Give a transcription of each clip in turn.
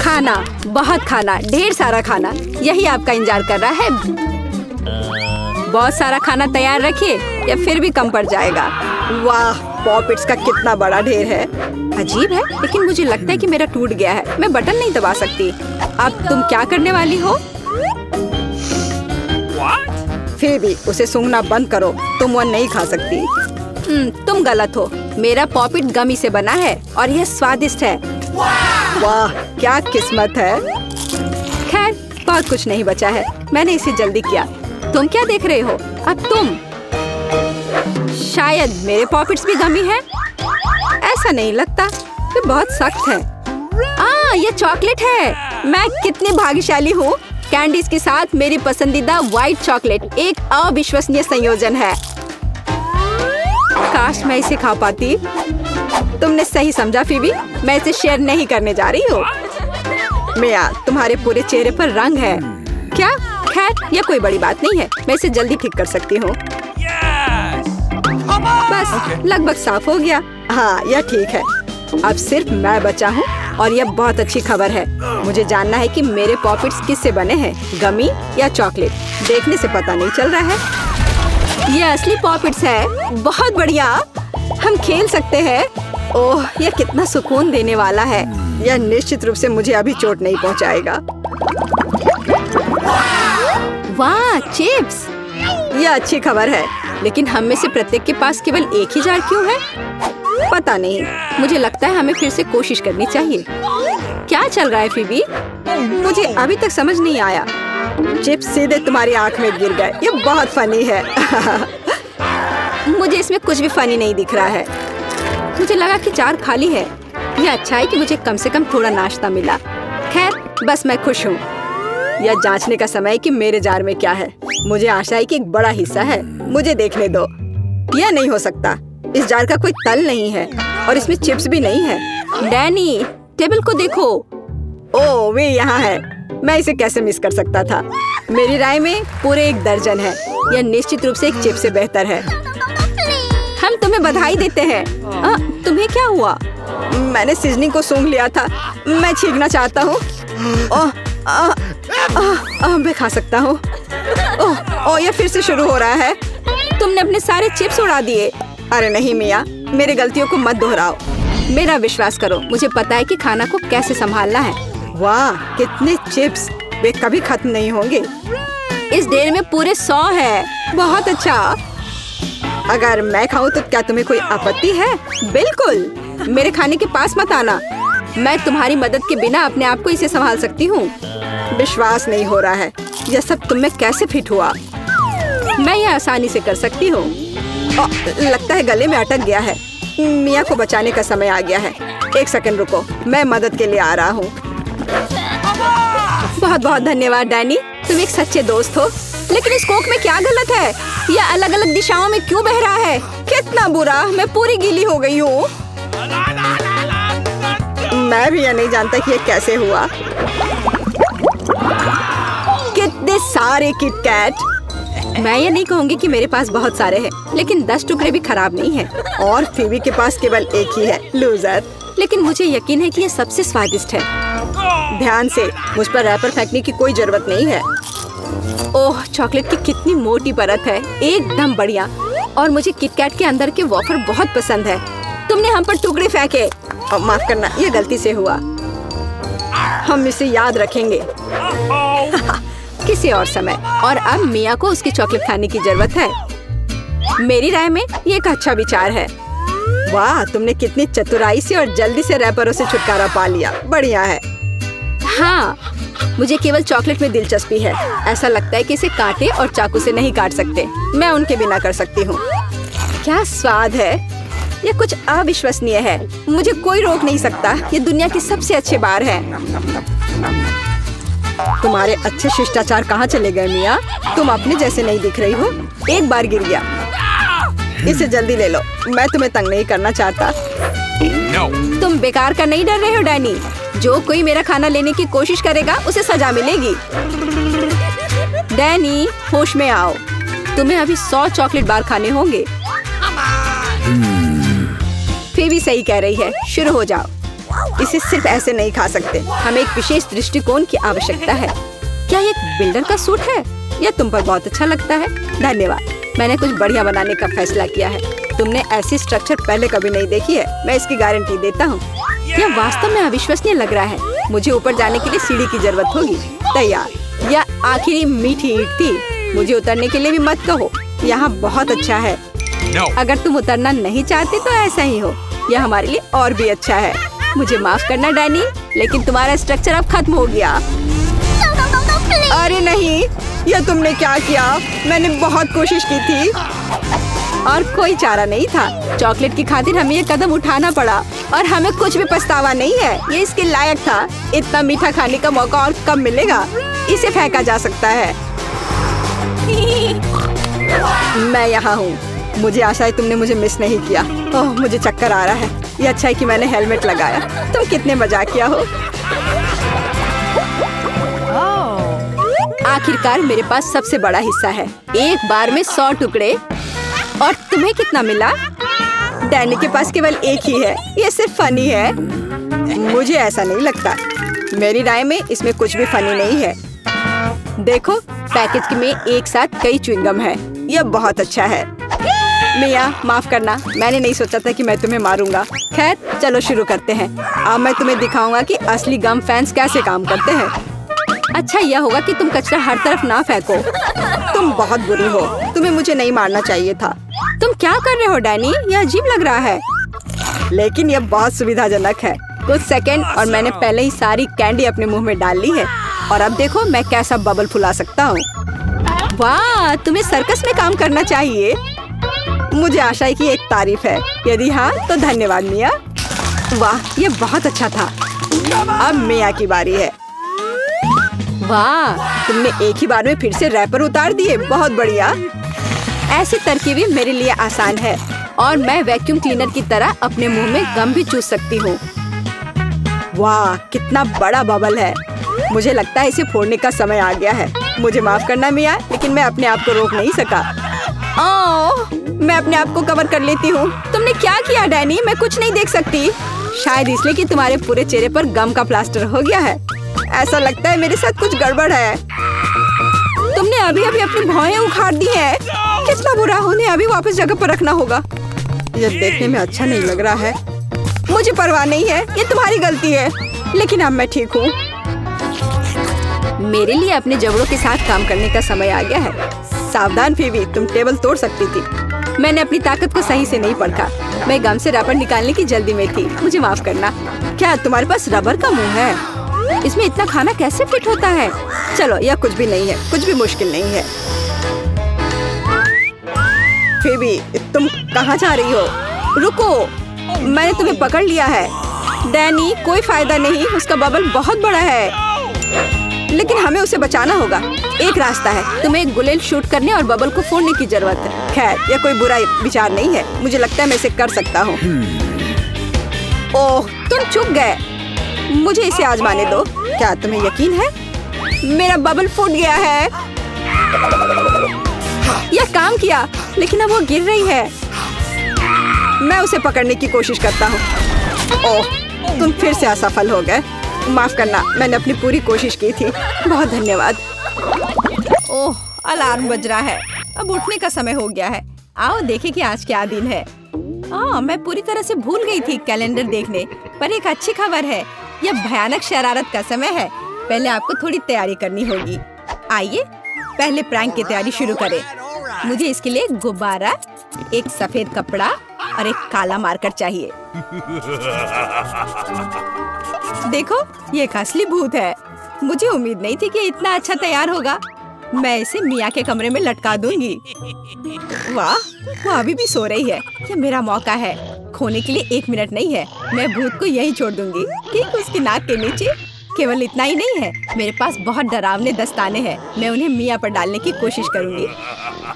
खाना, बहुत खाना, ढेर सारा खाना, यही आपका इंतजार कर रहा है। बहुत सारा खाना तैयार रखिए या फिर भी कम पड़ जाएगा। वाह, पॉपिट्स का कितना बड़ा ढेर है। अजीब है, लेकिन मुझे लगता है कि मेरा टूट गया है। मैं बटन नहीं दबा सकती। अब तुम क्या करने वाली हो? फिर भी उसे सूंघना बंद करो, तुम वो नहीं खा सकती। तुम गलत हो। मेरा पॉपिट गमी से बना है और यह स्वादिष्ट है। वाह, क्या किस्मत है। खैर, बहुत कुछ नहीं बचा है। मैंने इसे जल्दी किया। तुम क्या देख रहे हो? अब तुम। शायद मेरे पॉपिट्स भी गमी है। ऐसा नहीं लगता, ये बहुत सख्त है। ये चॉकलेट है। मैं कितनी भाग्यशाली हूँ। कैंडीज के साथ मेरी पसंदीदा व्हाइट चॉकलेट एक अविश्वसनीय संयोजन है। काश मैं इसे खा पाती। तुमने सही समझा फीबी, मैं इसे शेयर नहीं करने जा रही हूँ। मिया, तुम्हारे पूरे चेहरे पर रंग है। क्या? खैर, यह कोई बड़ी बात नहीं है। मैं इसे जल्दी ठीक कर सकती हूँ। बस लगभग साफ हो गया। हाँ, यह ठीक है। अब सिर्फ मैं बचा हूँ और यह बहुत अच्छी खबर है। मुझे जानना है कि मेरे पॉपिट्स किससे बने हैं, गमी या चॉकलेट। देखने से पता नहीं चल रहा है। ये असली पॉपिट्स है। बहुत बढ़िया, हम खेल सकते हैं। ओह, यह कितना सुकून देने वाला है। यह निश्चित रूप से मुझे अभी चोट नहीं पहुंचाएगा। वाह, चिप्स! यह अच्छी खबर है, लेकिन हम में से प्रत्येक के पास केवल एक ही जार क्यों है? पता नहीं। मुझे लगता है हमें फिर से कोशिश करनी चाहिए। क्या चल रहा है फीबी? मुझे अभी तक समझ नहीं आया। चिप्स सीधे तुम्हारी आंख में गिर गए। ये बहुत फनी है। मुझे इसमें कुछ भी फनी नहीं दिख रहा है। मुझे लगा कि जार खाली है। यह अच्छा है कि मुझे कम से कम थोड़ा नाश्ता मिला। खैर, बस मैं खुश हूँ। यह जांचने का समय है कि मेरे जार में क्या है। मुझे आशा है कि एक बड़ा हिस्सा है। मुझे देखने दो। यह नहीं हो सकता। इस जार का कोई तल नहीं है और इसमें चिप्स भी नहीं है। डैनी, टेबल को देखो। ओह, वे यहाँ है। मैं इसे कैसे मिस कर सकता था? मेरी राय में पूरे 1 दर्जन है। यह निश्चित रूप से एक चिप्स से बेहतर है। हम तुम्हें बधाई देते हैं। तुम्हें क्या हुआ? मैंने सीजनिंग को सूंघ लिया था। मैं छींकना चाहता हूँ। मैं खा सकता हूँ। ओह, यह फिर से शुरू हो रहा है। तुमने अपने सारे चिप्स उड़ा दिए। अरे नहीं मिया, मेरी गलतियों को मत दोहराओ। मेरा विश्वास करो, मुझे पता है कि खाना को कैसे संभालना है। वाह, कितने चिप्स! वे कभी खत्म नहीं होंगे। इस ढेर में पूरे 100 है। बहुत अच्छा। अगर मैं खाऊं तो क्या तुम्हें कोई आपत्ति है? बिल्कुल। मेरे खाने के पास मत आना। मैं तुम्हारी मदद के बिना अपने आप को इसे संभाल सकती हूँ। विश्वास नहीं हो रहा है। यह सब तुम में कैसे फिट हुआ? मैं यह आसानी से कर सकती हूँ। लगता है गले में अटक गया है। मिया को बचाने का समय आ गया है। 1 सेकंड रुको, मैं मदद के लिए आ रहा हूँ। बहुत बहुत धन्यवाद डैनी, तुम एक सच्चे दोस्त हो। लेकिन इस कोक में क्या गलत है? यह अलग अलग दिशाओं में क्यों बह रहा है? कितना बुरा, मैं पूरी गीली हो गई हूँ। मैं भी यह नहीं जानता कि यह कैसे हुआ। कितने सारे किटकैट! मैं ये नहीं कहूँगी कि मेरे पास बहुत सारे हैं, लेकिन 10 टुकड़े भी खराब नहीं हैं। और फीबी के पास केवल एक ही है। लूजर। लेकिन मुझे यकीन है कि ये सबसे स्वादिष्ट है। ध्यान से, मुझ पर रैपर फेंकने की कोई जरूरत नहीं है। ओह, चॉकलेट की कितनी मोटी परत है। एकदम बढ़िया। और मुझे किटकैट के अंदर के वॉफर बहुत पसंद है। तुमने हम पर टुकड़े फेंके। माफ करना, ये गलती से हुआ। हम इसे याद रखेंगे। किसी और समय। और अब मिया को उसकी चॉकलेट खाने की जरूरत है। मेरी राय में ये एक अच्छा विचार है। वाह, तुमने कितनी चतुराई से और जल्दी से रैपरों से छुटकारा पा लिया। बढ़िया है। हाँ, मुझे केवल चॉकलेट में दिलचस्पी है। ऐसा लगता है कि इसे कांटे और चाकू से नहीं काट सकते। मैं उनके बिना कर सकती हूँ। क्या स्वाद है! ये कुछ अविश्वसनीय है। मुझे कोई रोक नहीं सकता। ये दुनिया के सबसे अच्छे बार है। तुम्हारे अच्छे शिष्टाचार कहाँ चले गए मिया? तुम अपने जैसे नहीं दिख रही हो। एक बार गिर गया। इसे जल्दी ले लो। मैं तुम्हें तंग नहीं करना चाहता। तुम बेकार का नहीं डर रहे हो डैनी? जो कोई मेरा खाना लेने की कोशिश करेगा उसे सजा मिलेगी। डैनी, होश में आओ। तुम्हें अभी 100 चॉकलेट बार खाने होंगे। फिर भी सही कह रही है। शुरू हो जाओ। इसे सिर्फ ऐसे नहीं खा सकते। हमें एक विशेष दृष्टिकोण की आवश्यकता है। क्या ये एक बिल्डर का सूट है? यह तुम पर बहुत अच्छा लगता है। धन्यवाद। मैंने कुछ बढ़िया बनाने का फैसला किया है। तुमने ऐसी स्ट्रक्चर पहले कभी नहीं देखी है। मैं इसकी गारंटी देता हूँ। यह वास्तव में अविश्वसनीय लग रहा है। मुझे ऊपर जाने के लिए सीढ़ी की जरूरत होगी। तैयार। यह आखिरी मीठी ईंट थी। मुझे उतरने के लिए भी मत कहो। यहाँ बहुत अच्छा है। अगर तुम उतरना नहीं चाहते तो ऐसा ही हो। यह हमारे लिए और भी अच्छा है। मुझे माफ करना डैनी, लेकिन तुम्हारा स्ट्रक्चर अब खत्म हो गया। अरे नहीं, यह तुमने क्या किया? मैंने बहुत कोशिश की थी और कोई चारा नहीं था। चॉकलेट की खातिर हमें ये कदम उठाना पड़ा और हमें कुछ भी पछतावा नहीं है। ये इसके लायक था। इतना मीठा खाने का मौका और कब मिलेगा? इसे फेंका जा सकता है। मैं यहाँ हूँ। मुझे आशा है तुमने मुझे मिस नहीं किया। ओह, मुझे चक्कर आ रहा है। ये अच्छा है कि मैंने हेलमेट लगाया। तुम कितने मजाकिया हो। आखिरकार मेरे पास सबसे बड़ा हिस्सा है। एक बार में 100 टुकड़े। और तुम्हें कितना मिला? डैनी के पास केवल एक ही है। ये सिर्फ फनी है। मुझे ऐसा नहीं लगता। मेरी राय में इसमें कुछ भी फनी नहीं है। देखो, पैकेज में एक साथ कई च्युइंगम है। यह बहुत अच्छा है। मिया, माफ करना। मैंने नहीं सोचा था कि मैं तुम्हें मारूंगा। खैर, चलो शुरू करते हैं। अब मैं तुम्हें दिखाऊंगा कि असली गम फैंस कैसे काम करते हैं। अच्छा यह होगा कि तुम कचरा हर तरफ ना फेंको। तुम बहुत बुरी हो। तुम्हें मुझे नहीं मारना चाहिए था। तुम क्या कर रहे हो डैनी? यह अजीब लग रहा है। लेकिन यह बहुत सुविधाजनक है। कुछ सेकंड और मैंने पहले ही सारी कैंडी अपने मुंह में डाल ली है। और अब देखो मैं कैसा बबल फुला सकता हूँ। वाह, तुम्हें सर्कस में काम करना चाहिए। मुझे आशा है कि एक तारीफ है। यदि हाँ तो धन्यवाद मिया। वाह, ये बहुत अच्छा था। अब मिया की बारी है। वाह, तुमने एक ही बार में फिर से रैपर उतार दिए। बहुत बढ़िया। ऐसी तरकीबें मेरे लिए आसान है और मैं वैक्यूम क्लीनर की तरह अपने मुंह में गम भी चूस सकती हूँ। वाह, कितना बड़ा बबल है। मुझे लगता है इसे फोड़ने का समय आ गया है। मुझे माफ करना मिया, लेकिन मैं अपने आप को रोक नहीं सका। ओह, मैं अपने आप को कवर कर लेती हूँ। तुमने क्या किया डैनी? मैं कुछ नहीं देख सकती। शायद इसलिए कि तुम्हारे पूरे चेहरे पर गम का प्लास्टर हो गया है। ऐसा लगता है मेरे साथ कुछ गड़बड़ है। तुमने अभी अभी अपनी भौहें उखाड़ दी हैं। कितना बुरा। उन्हें अभी वापस जगह पर रखना होगा। यह देखने में अच्छा नहीं लग रहा है। मुझे परवाह नहीं है, ये तुम्हारी गलती है। लेकिन अब मैं ठीक हूँ। मेरे लिए अपने जबड़ों के साथ काम करने का समय आ गया है। सावधान फीबी, तुम टेबल तोड़ सकती थी। मैंने अपनी ताकत को सही से नहीं परखा। मैं गम से रबर निकालने की जल्दी में थी। मुझे माफ करना। क्या तुम्हारे पास रबर का मुंह है? इसमें इतना खाना कैसे फिट होता है? चलो, यह कुछ भी नहीं है। कुछ भी मुश्किल नहीं है। फीबी, तुम कहाँ जा रही हो? रुको, मैंने तुम्हें पकड़ लिया है। डैनी, कोई फायदा नहीं। उसका बबल बहुत बड़ा है, लेकिन हमें उसे बचाना होगा। एक रास्ता है। तुम्हें एक बुलेट शूट करने और बबल को फोड़ने की जरूरत है। खैर, यह कोई बुरा विचार नहीं है। मुझे लगता है मैं इसे कर सकता हूँ। ओह, तुम चुप गए। मुझे इसे आजमाने दो। क्या तुम्हें यकीन है? मेरा बबल फूट गया है। यह काम किया, लेकिन अब वो गिर रही है। मैं उसे पकड़ने की कोशिश करता हूँ। ओह, तुम फिर से असफल हो गए। माफ करना, मैंने अपनी पूरी कोशिश की थी। बहुत धन्यवाद। ओह, अलार्म बज रहा है। अब उठने का समय हो गया है। आओ देखें कि आज क्या दिन है। मैं पूरी तरह से भूल गई थी कैलेंडर देखने। पर एक अच्छी खबर है। यह भयानक शरारत का समय है। पहले आपको थोड़ी तैयारी करनी होगी। आइए पहले प्रैंक की तैयारी शुरू करें। मुझे इसके लिए गुब्बारा, एक सफेद कपड़ा और एक काला मार्कर चाहिए। देखो, ये एक असली भूत है। मुझे उम्मीद नहीं थी कि इतना अच्छा तैयार होगा। मैं इसे मिया के कमरे में लटका दूंगी। वाह, वो अभी भी सो रही है। ये मेरा मौका है। खोने के लिए 1 मिनट नहीं है। मैं भूत को यहीं छोड़ दूंगी, ठीक उसकी नाक के नीचे। केवल इतना ही नहीं है, मेरे पास बहुत डरावने दस्ताने हैं। मैं उन्हें मिया पर डालने की कोशिश करूंगी।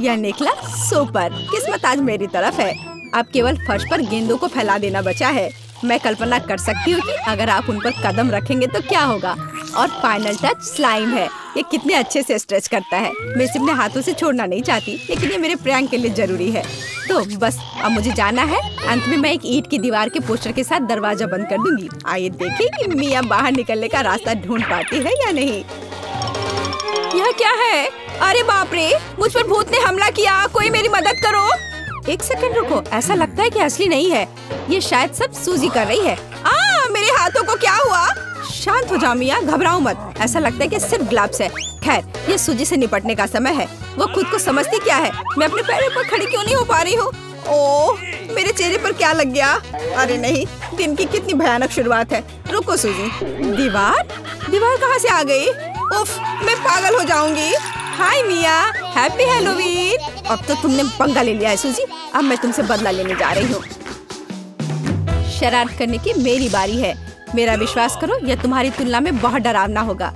यह निकला सुपर। किस्मत आज मेरी तरफ है। अब केवल फर्श पर गेंदों को फैला देना बचा है। मैं कल्पना कर सकती हूँ कि अगर आप उन पर कदम रखेंगे तो क्या होगा। और फाइनल टच स्लाइम है। ये कितने अच्छे से स्ट्रेच करता है। मैं इसे अपने हाथों से छोड़ना नहीं चाहती, लेकिन ये मेरे प्रैंक के लिए जरूरी है। तो बस अब मुझे जाना है। अंत में मैं एक ईंट की दीवार के पोस्टर के साथ दरवाजा बंद कर दूंगी। आइए देखें कि मिया बाहर निकलने का रास्ता ढूंढ पाती है या नहीं। यह क्या है? अरे बाप रे, मुझ पर भूत ने हमला किया। कोई मेरी मदद करो। एक सेकंड रुको, ऐसा लगता है कि असली नहीं है। ये शायद सब सूजी कर रही है। मेरे हाथों को क्या हुआ? शांत हो जाओ मिया, घबराओ मत। ऐसा लगता है कि सिर्फ ग्लव्स है। खैर, ये सूजी से निपटने का समय है। वो खुद को समझती क्या है? मैं अपने पैरों पर खड़ी क्यों नहीं हो पा रही हूँ? ओह, मेरे चेहरे पर क्या लग गया? अरे नहीं, दिन की कितनी भयानक शुरुआत है। रुको सूजी। दीवार कहाँ से आ गई? उफ, मैं पागल हो जाऊंगी। हाय मिया, हैप्पी हैलोवीन। अब तो तुमने पंगा ले लिया है सूजी। अब मैं तुमसे बदला लेने जा रही हूँ। शरारत करने की मेरी बारी है। मेरा विश्वास करो, यह तुम्हारी तुलना में बहुत डरावना होगा।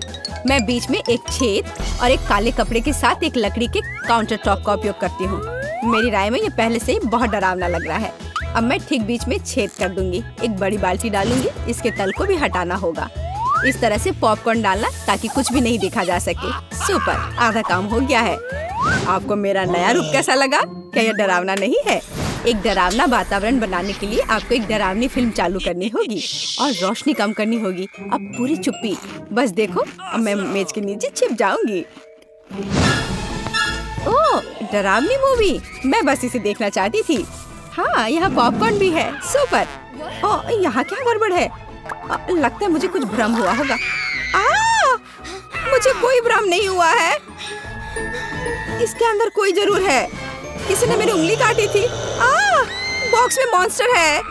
मैं बीच में एक छेद और एक काले कपड़े के साथ एक लकड़ी के काउंटर टॉप का उपयोग करती हूँ। मेरी राय में ये पहले से ही बहुत डरावना लग रहा है। अब मैं ठीक बीच में छेद कर दूंगी। एक बड़ी बाल्टी डालूंगी। इसके तल को भी हटाना होगा। इस तरह से पॉपकॉर्न डालना ताकि कुछ भी नहीं देखा जा सके। सुपर, आधा काम हो गया है। आपको मेरा नया रूप कैसा लगा? क्या यह डरावना नहीं है? एक डरावना वातावरण बनाने के लिए आपको एक डरावनी फिल्म चालू करनी होगी और रोशनी कम करनी होगी। अब पूरी चुप्पी। बस देखो, अब मैं मेज के नीचे छिप जाऊंगी। ओह, डरावनी मूवी। मैं बस इसे देखना चाहती थी। हाँ, यहाँ पॉपकॉर्न भी है। सुपर। ओह, यहाँ क्या गड़बड़ है? लगता है मुझे कुछ भ्रम हुआ होगा। मुझे कोई भ्रम नहीं हुआ है। इसके अंदर कोई जरूर है। किसी ने मेरी उंगली काटी थी। बॉक्स में मॉन्स्टर है।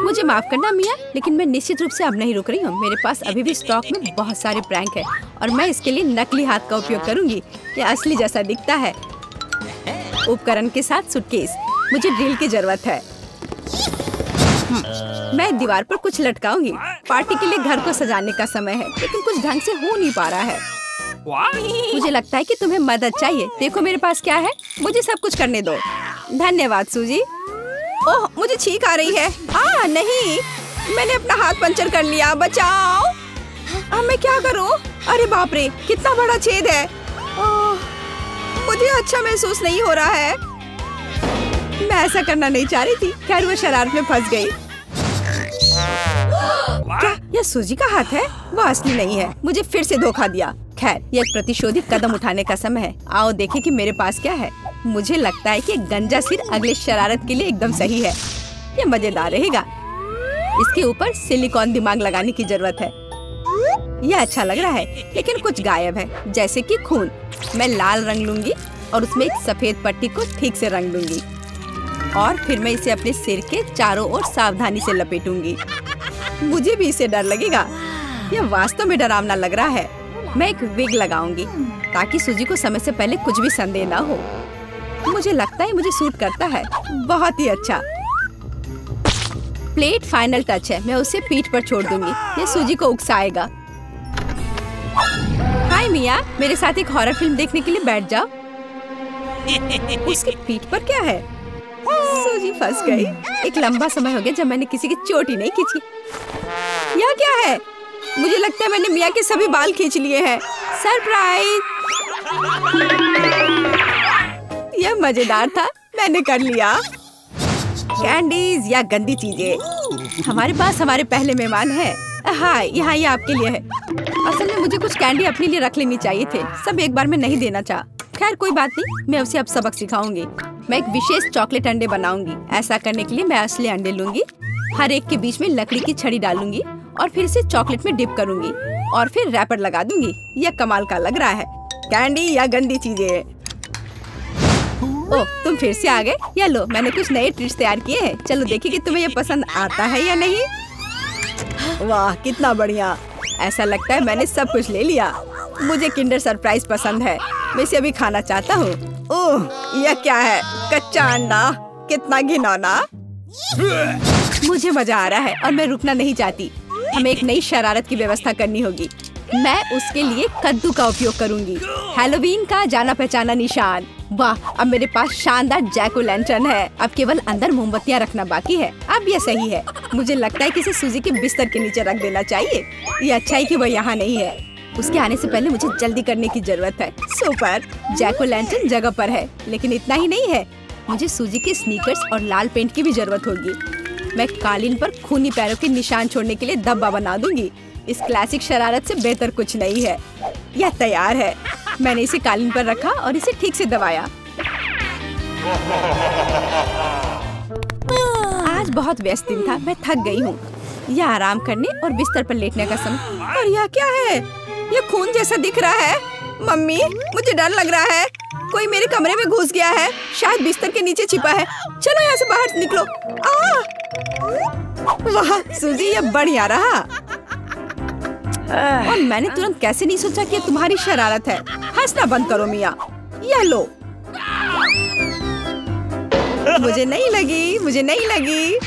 मुझे माफ करना मिया, लेकिन मैं निश्चित रूप से अब नहीं रुक रही हूँ। मेरे पास अभी भी स्टॉक में बहुत सारे प्रैंक है और मैं इसके लिए नकली हाथ का उपयोग करूंगी। ये असली जैसा दिखता है। उपकरण के साथ सूटकेस। मुझे ड्रिल की जरूरत है। मैं दीवार पर कुछ लटकाऊंगी। पार्टी के लिए घर को सजाने का समय है, लेकिन कुछ ढंग से हो नहीं पा रहा है। मुझे लगता है कि तुम्हें मदद चाहिए। देखो मेरे पास क्या है। मुझे सब कुछ करने दो। धन्यवाद सूजी। ओह, मुझे छींक आ रही है। नहीं, मैंने अपना हाथ पंचर कर लिया। बचाओ। अब मैं क्या करूं? अरे बाप रे, कितना बड़ा छेद है। मुझे अच्छा महसूस नहीं हो रहा है। मैं ऐसा करना नहीं चाह रही थी। खैर, वो शरारत में फंस गई। क्या यह सूजी का हाथ है? वो असली नहीं है। मुझे फिर से धोखा दिया। खैर, यह एक प्रतिशोधी कदम उठाने का समय है। आओ देखें कि मेरे पास क्या है। मुझे लगता है कि गंजा सिर अगले शरारत के लिए एकदम सही है। यह मजेदार रहेगा। इसके ऊपर सिलिकॉन दिमाग लगाने की जरूरत है। यह अच्छा लग रहा है, लेकिन कुछ गायब है, जैसे कि खून। मैं लाल रंग लूंगी और उसमें एक सफेद पट्टी को ठीक से रंग दूंगी और फिर मैं इसे अपने सिर के चारों ओर सावधानी से लपेटूंगी। मुझे भी इससे डर लगेगा। यह वास्तव में डरावना लग रहा है। मैं एक विग लगाऊंगी ताकि सूजी को समय से पहले कुछ भी संदेह न हो। मुझे लगता है मुझे सूट करता है। बहुत ही अच्छा। प्लेट फाइनल टच है। मैं उसे पीठ पर छोड़ दूंगी। यह सूजी को उकसाएगा। हाय मिया, मेरे साथ एक हॉरर फिल्म देखने के लिए बैठ जाओ। उसकी पीठ पर क्या है? सूजी फंस गई। एक लंबा समय हो गया जब मैंने किसी की चोटी नहीं खींची। यह क्या है? मुझे लगता है मैंने मिया के सभी बाल खींच लिए हैं। सरप्राइज! यह मजेदार था। मैंने कर लिया। कैंडीज या गंदी चीजें। हमारे पास हमारे पहले मेहमान है। हाँ, यहाँ ये आपके लिए है। असल में मुझे कुछ कैंडी अपने लिए रख लेनी चाहिए थे। सब एक बार में नहीं देना चाहा। खैर कोई बात नहीं, मैं उसे अब सबक सिखाऊंगी। मैं एक विशेष चॉकलेट अंडे बनाऊंगी। ऐसा करने के लिए मैं असली अंडे लूंगी। हर एक के बीच में लकड़ी की छड़ी डालूंगी और फिर इसे चॉकलेट में डिप करूंगी और फिर रैपर लगा दूंगी। यह कमाल का लग रहा है। कैंडी या गंदी चीजें। ओह, तुम फिर से आ गए। या लो, मैंने कुछ नए ट्रीट्स तैयार किए हैं। चलो देखिए कि तुम्हें यह पसंद आता है या नहीं। वाह, कितना बढ़िया। ऐसा लगता है मैंने सब कुछ ले लिया। मुझे किंडर सरप्राइज पसंद है। मैं इसे अभी खाना चाहता हूँ। ओह, यह क्या है? कच्चा अंडा। कितना घिनौना। मुझे मजा आ रहा है और मैं रुकना नहीं चाहती। हमें एक नई शरारत की व्यवस्था करनी होगी। मैं उसके लिए कद्दू का उपयोग करूंगी। हैलोवीन का जाना पहचाना निशान। वाह, अब मेरे पास शानदार जैक ओ लैंटर्न है। अब केवल अंदर मोमबत्तियाँ रखना बाकी है। अब ये सही है। मुझे लगता है कि इसे सूजी के बिस्तर के नीचे रख देना चाहिए। ये अच्छा है कि वो यहाँ नहीं है। उसके आने से पहले मुझे जल्दी करने की जरूरत है। सुपर, जैक ओ लैंटर्न जगह पर है, लेकिन इतना ही नहीं है। मुझे सूजी के स्नीकर्स और लाल पेंट की भी जरूरत होगी। मैं कालीन पर खूनी पैरों के निशान छोड़ने के लिए धब्बा बना दूंगी। इस क्लासिक शरारत से बेहतर कुछ नहीं है। यह तैयार है। मैंने इसे कालीन पर रखा और इसे ठीक से दबाया। आज बहुत व्यस्त दिन था, मैं थक गई हूँ। यह आराम करने और बिस्तर पर लेटने का समय। और यह क्या है? यह खून जैसा दिख रहा है। मम्मी, मुझे डर लग रहा है। कोई मेरे कमरे में घुस गया है। शायद बिस्तर के नीचे छिपा है। चलो यहाँ से बाहर निकलो। वाह सूजी, यह बढ़िया रहा। और मैंने तुरंत कैसे नहीं सोचा कि ये तुम्हारी शरारत है। हंसना बंद करो मिया। यह लो। मुझे नहीं लगी।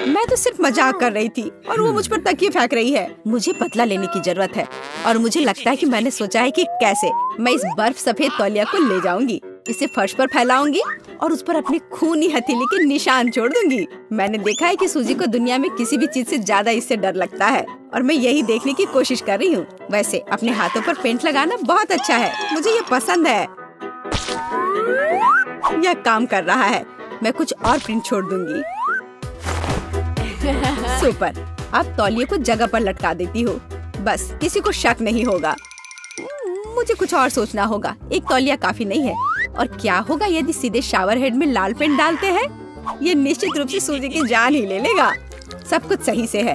मैं तो सिर्फ मजाक कर रही थी और वो मुझ पर तकिए फेंक रही है। मुझे बदला लेने की जरूरत है और मुझे लगता है कि मैंने सोचा है कि कैसे मैं इस बर्फ सफेद तौलिया को ले जाऊंगी, इसे फर्श पर फैलाऊंगी और उस पर अपने खूनी हथेली के निशान छोड़ दूंगी। मैंने देखा है कि सूजी को दुनिया में किसी भी चीज से ज्यादा इससे डर लगता है और मैं यही देखने की कोशिश कर रही हूँ। वैसे अपने हाथों पर पेंट लगाना बहुत अच्छा है, मुझे ये पसंद है। यह काम कर रहा है। मैं कुछ और प्रिंट छोड़ दूंगी। सुपर, अब तौलिए को जगह पर लटका देती हूँ। बस किसी को शक नहीं होगा। मुझे कुछ और सोचना होगा। एक तौलिया काफी नहीं है। और क्या होगा यदि सीधे शावर हेड में लाल पेंट डालते हैं? ये निश्चित रूप से सूजी की जान ही ले लेगा। सब कुछ सही से है।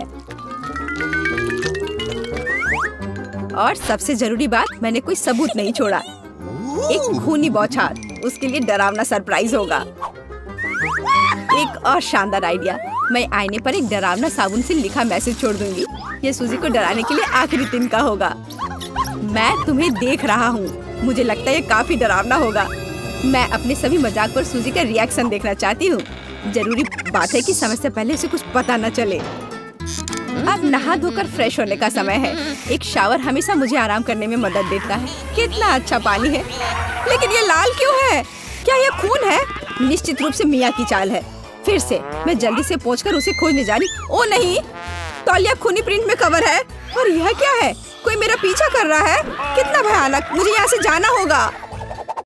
और सबसे जरूरी बात, मैंने कोई सबूत नहीं छोड़ा। एक खूनी बौछार, उसके लिए डरावना सरप्राइज होगा। एक और शानदार आइडिया, मैं आईने पर एक डरावना साबुन से लिखा मैसेज छोड़ दूंगी। ये सूजी को डराने के लिए आखिरी दिन का होगा। मैं तुम्हें देख रहा हूँ। मुझे लगता है ये काफी डरावना होगा। मैं अपने सभी मजाक पर सूजी का रिएक्शन देखना चाहती हूँ। जरूरी बात है कि समय से पहले उसे कुछ पता न चले। अब नहा धोकर फ्रेश होने का समय है। एक शावर हमेशा मुझे आराम करने में मदद देता है। कितना अच्छा पानी है, लेकिन ये लाल क्यों है? क्या ये खून है? निश्चित रूप से मिया की चाल है। फिर से मैं जल्दी से पहुंचकर उसे खोजने जा रही। ओ नहीं, तौलिया खूनी प्रिंट में कवर है। और यह क्या है? कोई मेरा पीछा कर रहा है। कितना भयानक, मुझे यहाँ से जाना होगा।